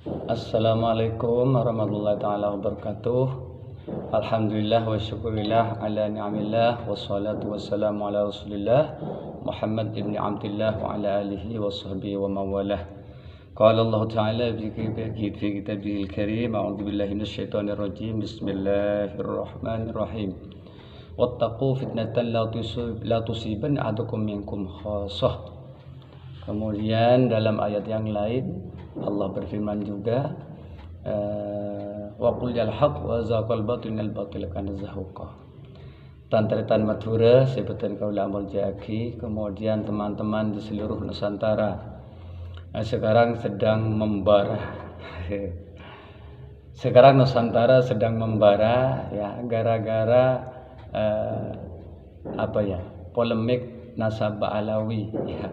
Assalamualaikum warahmatullahi taala wabarakatuh. Alhamdulillah wa syukurillah ala ni'amillah wassalatu wassalamu ala rasulillah Muhammad ibn Abdullah wa ala alihi wa sahbihi wa mawalah. Qala Allah ta'ala fi kitabihil karim, a'udzu billahi minasyaitonir rajim. Bismillahirrahmanirrahim. Wattaqu fitnatan la tusibanna ahadukum minkum khassah. Kemudian dalam ayat yang lain Allah berfirman juga, wa qul yal haq wa zaqal batinal batil kana zahuqa. Tantretan Madura sebutan kaula amal jaki. Kemudian teman-teman di seluruh Nusantara sekarang sedang membara. Sekarang Nusantara sedang membara ya, gara-gara polemik nasabah Alawi ya.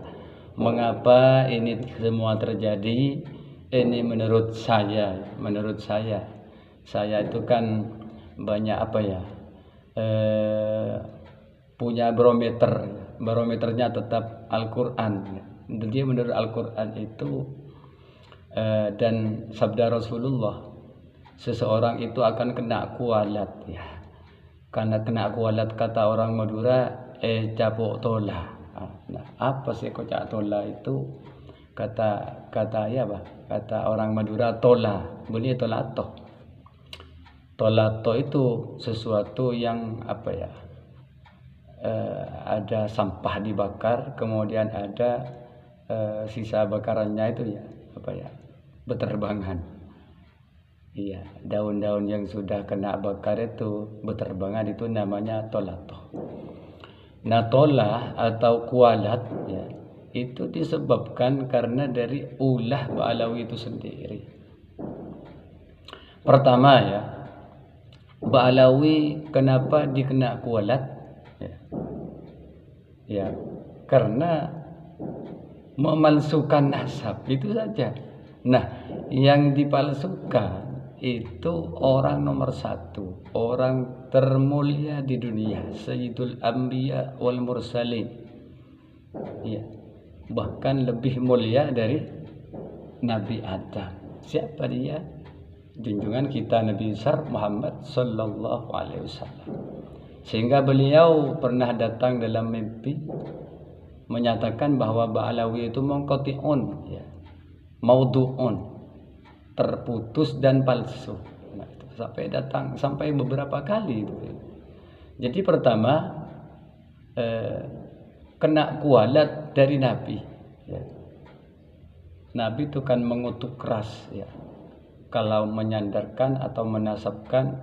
Mengapa ini semua terjadi? Ini menurut saya itu kan banyak punya barometernya tetap Al-Quran. Jadi menurut Al-Quran itu dan sabda Rasulullah, seseorang itu akan kena kualat ya. Karena kena kualat, kata orang Madura, capok tola. Nah, apa sih kocak tola itu? Kata orang Madura, tola bunyi tolato. Tolato itu sesuatu yang ada sampah dibakar, kemudian ada sisa bakarannya itu beterbangan. Iya, daun-daun yang sudah kena bakar itu beterbangan, itu namanya tolato. Nah, tolah atau kualat ya, itu disebabkan karena dari ulah Ba'alawi itu sendiri. Pertama ya, Ba'alawi kenapa dikena kualat? Ya, karena memalsukan nasab, itu saja. Nah, yang dipalsukan itu orang nomor satu, orang termulia di dunia, Sayyidul Anbiya wal Mursalin ya, bahkan lebih mulia dari Nabi Adam. Siapa dia? Junjungan kita Nabi besar Muhammad sallallahu alaihi wasallam. Sehingga beliau pernah datang dalam mimpi menyatakan bahwa Ba'alawi itu munqati'un ya, maudhu'un, terputus dan palsu. Nah, sampai beberapa kali itu. Jadi pertama kena kualat dari Nabi ya. Nabi itu kan mengutuk keras ya, kalau menyandarkan atau menasabkan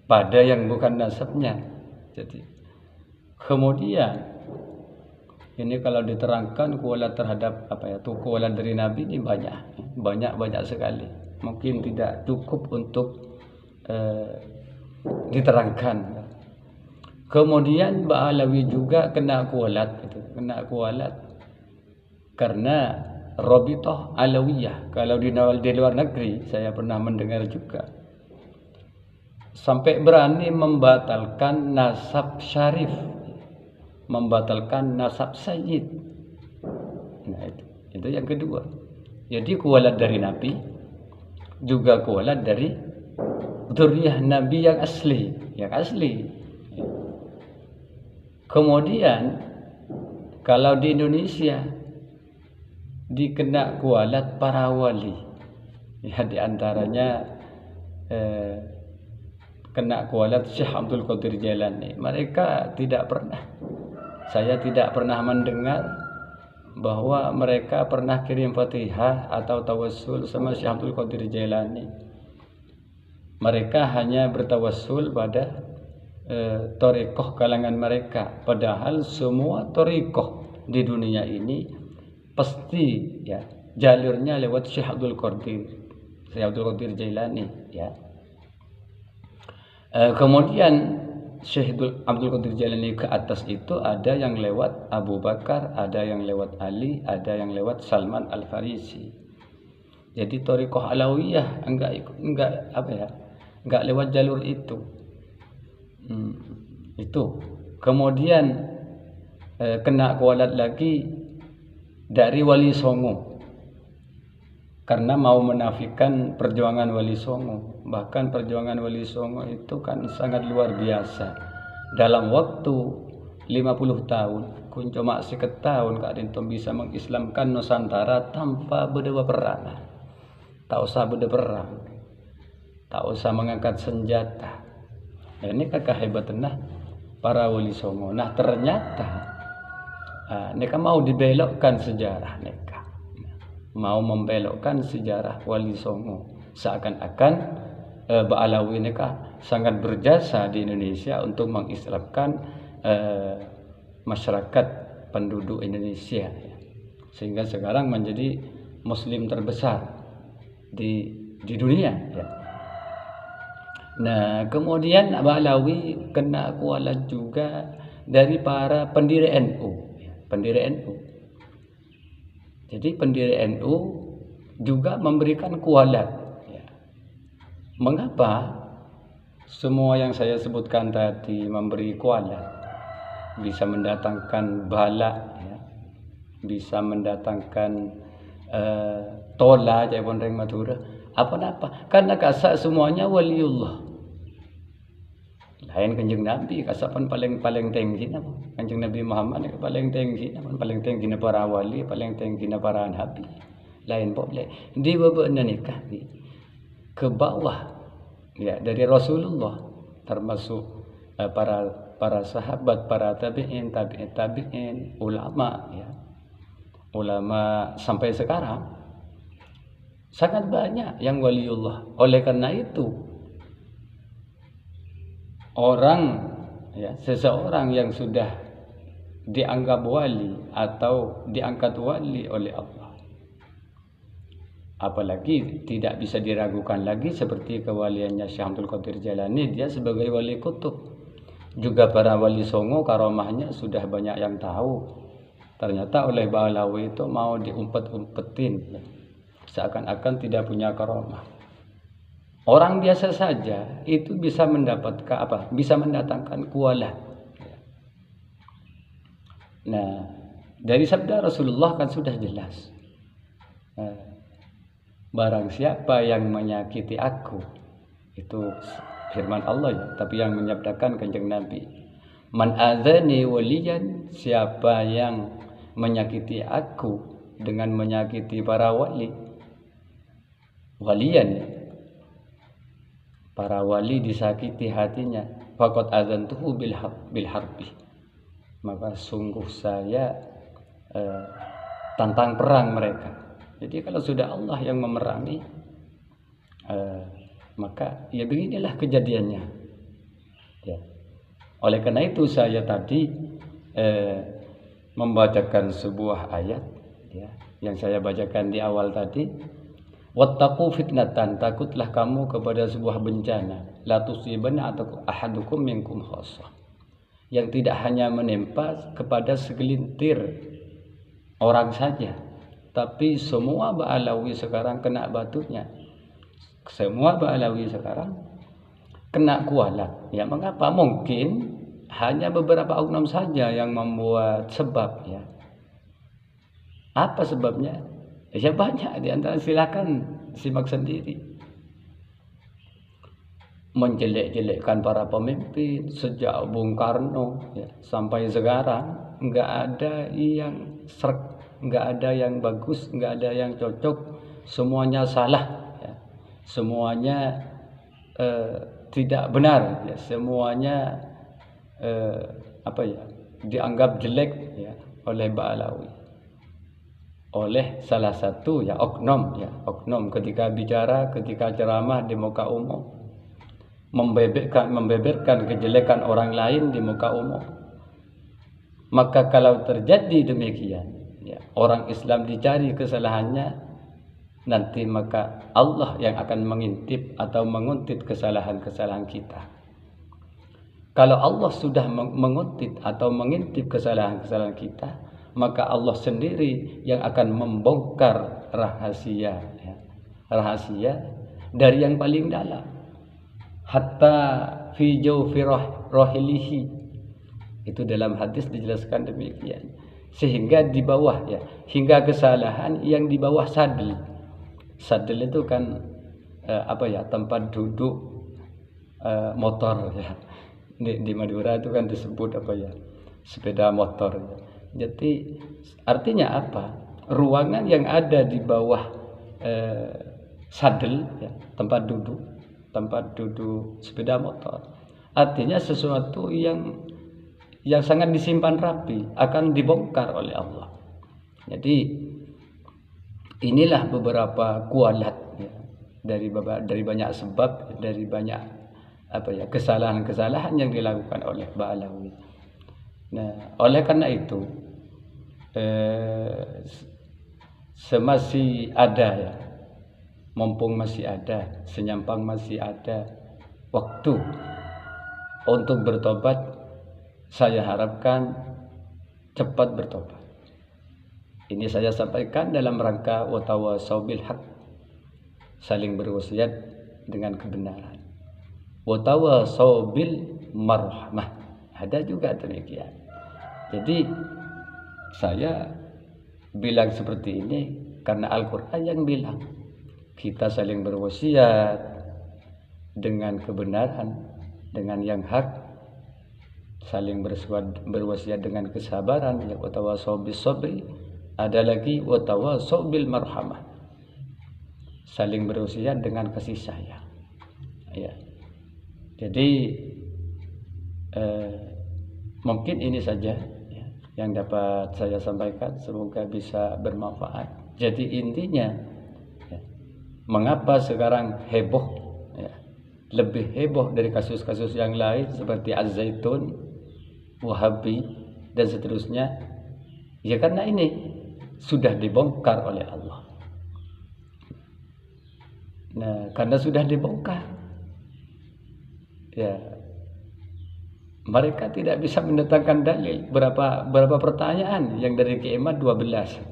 pada yang bukan nasabnya. Jadi kemudian ini kalau diterangkan kualat terhadap kualat dari Nabi ini banyak sekali. Mungkin tidak cukup untuk diterangkan. Kemudian Ba'alawi juga kena kualat karena Rabithah Alawiyah. Kalau di luar negeri saya pernah mendengar juga, sampai berani membatalkan nasab syarif, membatalkan nasab sayyid. Nah, itu yang kedua. Jadi kualat dari Nabi, juga kualat dari dzurriyyah Nabi yang asli. Kemudian kalau di Indonesia dikena kualat para wali ya, diantaranya kena kualat Syekh Abdul Qadir Jailani. Saya tidak pernah mendengar bahwa mereka pernah kirim Fatihah atau tawassul sama Syekh Abdul Qadir Jailani. Mereka hanya bertawassul pada thariqah kalangan mereka, padahal semua thariqah di dunia ini pasti ya jalurnya lewat Syekh Abdul Qadir Jailani ya. Kemudian Syekh Abdul Qadir Jailani ke atas itu ada yang lewat Abu Bakar, ada yang lewat Ali, ada yang lewat Salman Al-Farisi. Jadi thariqah Alawiyah enggak lewat jalur itu. Itu. Kemudian kena kualat lagi dari Wali Songo. karena mau menafikan perjuangan Wali Songo. Bahkan perjuangan Wali Songo itu kan sangat luar biasa. Dalam waktu 50 tahun, kun cuma sekitar tahun Kak Dintom bisa mengislamkan Nusantara tanpa berdewa perang. Tak usah berdewa perang, tak usah mengangkat senjata. Nah, ini kakak hebatnya para Wali Songo. Nah ternyata mereka mau dibelokkan sejarah mereka, mau membelokkan sejarah Wali Songo, seakan-akan Ba'alawi mereka sangat berjasa di Indonesia untuk mengislamkan masyarakat penduduk Indonesia, sehingga sekarang menjadi Muslim terbesar di dunia. Nah kemudian Ba'alawi kena kualat juga dari para pendiri NU. Jadi pendiri NU juga memberikan kualat. Mengapa semua yang saya sebutkan tadi memberi kualat? Bisa mendatangkan bala, bisa mendatangkan tola, jayapun reng Madura. Apa-apa? Karena kasak semuanya waliullah. Lain Kanjeng Nabi, kasapan paling tinggi na Kanjeng Nabi Muhammad paling tinggi na para wali, paling tinggi na para nabi. Lain boleh. Di bawah nikah ke bawah ya dari Rasulullah, termasuk para sahabat, para tabi'in, ulama ya. Ulama sampai sekarang sangat banyak yang waliullah. Oleh karena itu seseorang yang sudah dianggap wali atau diangkat wali oleh Allah, apalagi tidak bisa diragukan lagi seperti kewaliannya Syekh Abdul Qadir Jailani, dia sebagai wali kutub. Juga para Wali Songo karomahnya sudah banyak yang tahu. Ternyata oleh Ba'alawi itu mau diumpet-umpetin, seakan-akan tidak punya karomah. Orang biasa saja itu bisa mendapatkan bisa mendatangkan kualat. Nah, dari sabda Rasulullah kan sudah jelas. Barang siapa yang menyakiti aku, itu firman Allah ya, tapi yang menyabdakan Kanjeng Nabi. Man adzani waliyan, siapa yang menyakiti aku dengan menyakiti para wali. Waliyan, para wali disakiti hatinya, faqad adzantuhu bil harbi, maka sungguh saya tantang perang mereka. Jadi kalau sudah Allah yang memerangi, maka ya beginilah kejadiannya ya. Oleh karena itu saya tadi membacakan sebuah ayat ya, yang saya bacakan di awal tadi. Wattaqu fitnatan, takutlah kamu kepada sebuah bencana, la tusibanna ahadukum minkum khassah, yang tidak hanya menimpa kepada segelintir orang saja, tapi semua Ba'alawi sekarang kena batunya. Semua Ba'alawi sekarang kena kualat. Ya mengapa? Mungkin hanya beberapa oknum saja yang membuat sebab ya. Apa sebabnya? Ya banyak di antara, silakan simak sendiri. Menjelek-jelekkan para pemimpin sejak Bung Karno ya, sampai sekarang nggak ada yang serk, nggak ada yang bagus, nggak ada yang cocok, semuanya salah ya. Semuanya tidak benar ya, semuanya dianggap jelek ya oleh Ba'alawi, oleh salah satu ya oknum ketika bicara, ketika ceramah di muka umum, membeberkan kejelekan orang lain di muka umum. Maka kalau terjadi demikian ya, orang Islam dicari kesalahannya, nanti maka Allah yang akan mengintip atau menguntit kesalahan-kesalahan kita. Kalau Allah sudah menguntit atau mengintip kesalahan-kesalahan kita, maka Allah sendiri yang akan membongkar rahasia ya, rahasia dari yang paling dalam, hatta fi jawfi rohilihi, itu dalam hadis dijelaskan demikian, sehingga di bawah ya, hingga kesalahan yang di bawah sadel, Sadel itu kan tempat duduk motor ya. Di Madura itu kan disebut sepeda motor ya. Jadi artinya apa? Ruangan yang ada di bawah sadel ya, tempat duduk sepeda motor. Artinya sesuatu yang sangat disimpan rapi akan dibongkar oleh Allah. Jadi inilah beberapa kualat ya, dari banyak sebab, dari banyak kesalahan-kesalahan yang dilakukan oleh Ba'alawi. Nah, oleh karena itu semasih ada ya, mumpung masih ada, senyampang masih ada waktu untuk bertobat, saya harapkan cepat bertobat. Ini saya sampaikan dalam rangka watawasau bil haq, saling berwasiat dengan kebenaran. Watawasau bil marhamah, ada juga demikian. Jadi saya bilang seperti ini karena Al-Quran yang bilang kita saling berwasiat dengan kebenaran, dengan yang hak, saling berwasiat dengan kesabaran, ya watawasau bis sabri. Ada lagi watawasau bil marhamah, saling berwasiat dengan kasih sayang ya. Jadi mungkin ini saja ya, yang dapat saya sampaikan, semoga bisa bermanfaat. Jadi intinya ya, mengapa sekarang heboh ya, lebih heboh dari kasus-kasus yang lain seperti Az-Zaitun, Wahabi dan seterusnya ya, karena ini sudah dibongkar oleh Allah. Nah, karena sudah dibongkar ya, mereka tidak bisa mendatangkan dalil. Berapa pertanyaan yang dari Kiamat 12.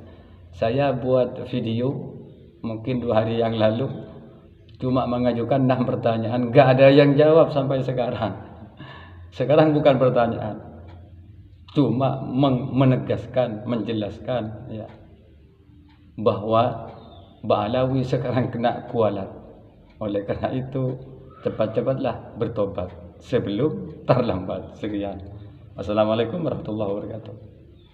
Saya buat video mungkin 2 hari yang lalu, cuma mengajukan 6 pertanyaan, nggak ada yang jawab sampai sekarang. Sekarang bukan pertanyaan, cuma menegaskan, menjelaskan ya, bahwa Ba'alawi sekarang kena kualat. Oleh karena itu cepat-cepatlah bertobat sebelum terlambat. Sekian. Wassalamualaikum warahmatullahi wabarakatuh.